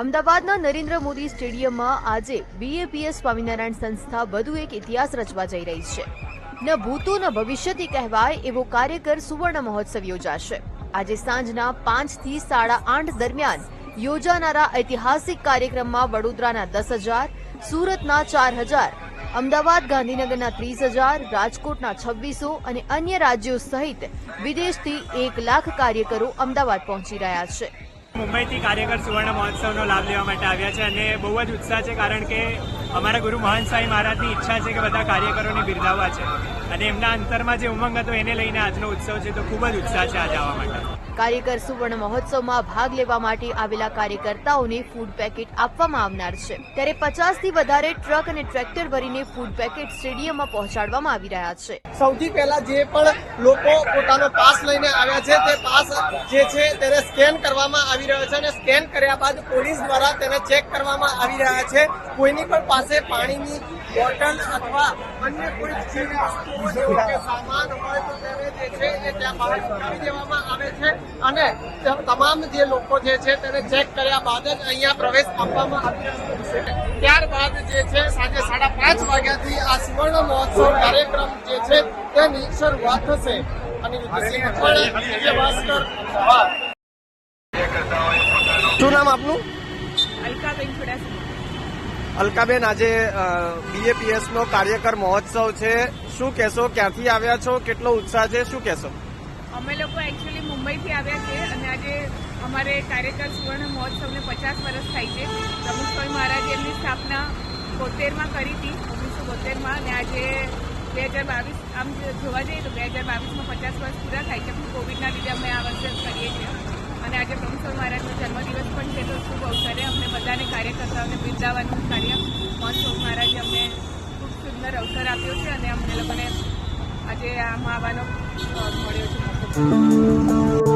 અમદાવાદના નરેન્દ્ર મોદી સ્ટેડિયમમાં આજે બીએપીએસ સ્વામિનારાયણ સંસ્થા વધુ એક ઇતિહાસ રચવા જઈ રહી છે। ન ભૂતો ન ભવિષ્યથી કહેવાય એવો કાર્યકર સુવર્ણ મહોત્સવ યોજાશે। આજે સાંજના 5 થી 8:30 દરમિયાન યોજાનારા ઐતિહાસિક કાર્યક્રમમાં વડોદરાના 10,000, સુરતના 4,000, અમદાવાદ ગાંધીનગરના 30,000, રાજકોટના 2600 અને અન્ય રાજ્યો સહિત વિદેશથી 1 લાખ કાર્યકરો અમદાવાદ પહોંચી રહ્યા છે। મુંબઈથી કાર્યકર સુવર્ણ મહોત્સવનો લાભ લેવા માટે આવ્યા છે અને બહુ જ ઉત્સાહ છે, કારણ કે અમારા ગુરુ મહંત સ્વામી મહારાજની ઈચ્છા છે કે બધા કાર્યકરોને બિરદાવવા છે અને એમના અંતરમાં જે ઉમંગ હતો એને લઈને આજનો ઉત્સવ છે, તો ખૂબ જ ઉત્સાહ છે આજે આવવા માટે। કાર્યકર સુવર્ણ મહોત્સવમાં ભાગ લેવા માટે આવેલા કાર્યકર્તાઓને ફૂડ પેકેટ આપવામાં આવનાર છે, ત્યારે 50 થી વધારે ટ્રક અને ટ્રેક્ટર ભરીને ફૂડ પેકેટ સ્ટેડિયમમાં પહોંચાડવામાં આવી રહ્યા છે। સૌથી પહેલા જે પણ લોકો પોતાનો પાસ લઈને આવ્યા છે તે પાસ જે છે તેને સ્કેન કરવામાં આવી રહ્યો છે અને સ્કેન કર્યા બાદ પોલીસ દ્વારા તેને ચેક કરવામાં આવી રહ્યા છે। કોઈની પણ પાસે પાણીની બોટલ અથવા અન્ય કોઈ ચીજ વસ્તુઓ જેવો કે સામાન હોય તો તેને જે છે એ ત્યાં બહાર ઉતારી દેવામાં આવે છે અને તમામ જે લોકો જે છે તેને ચેક કર્યા બાદ જ અહીંયા પ્રવેશ આપવામાં આવી રહ્યો છે। ત્યારબાદ જે છે સાંજે 5:30 વાગ્યાથી આ સુવર્ણ મહોત્સવ કાર્યક્રમ જે છે તેની શરૂઆત થશે। અને શું નામ આપનું? અલકાબેન ચુડાસમા। અલકાબેન, આજે બીએપીએસ નો કાર્યકર મહોત્સવ છે, શું કહેશો? ક્યાંથી આવ્યા છો? કેટલો ઉત્સાહ છે? શું કહેશો? અમે લોકો એકચ્યુઅલી મુંબઈથી આવ્યા છે અને આજે અમારે કાર્યકર સુવર્ણ મહોત્સવને 50 વર્ષ થાય છે। પ્રમુખ સ્વામી મહારાજે એમની સ્થાપના 72માં કરી હતી, 1972માં, અને આજે 2022 આમ જોવા જઈએ તો 2022માં 50 વર્ષ પૂરા થાય છે, પણ કોવિડના લીધે અમે આ વર્ષે કરીએ છીએ અને આજે પ્રમુખ સ્વામી મહારાજનો જન્મદિવસ પણ છે, તો શુભ અવસરે અમને બધાને કાર્યકર્તાઓને બિરદાવવાનું કાર્ય મહંત સ્વામી મહારાજે અમને ખૂબ સુંદર અવસર આપ્યો છે અને અમને લોકોને આજે આમાં આવવાનો મળ્યો છે।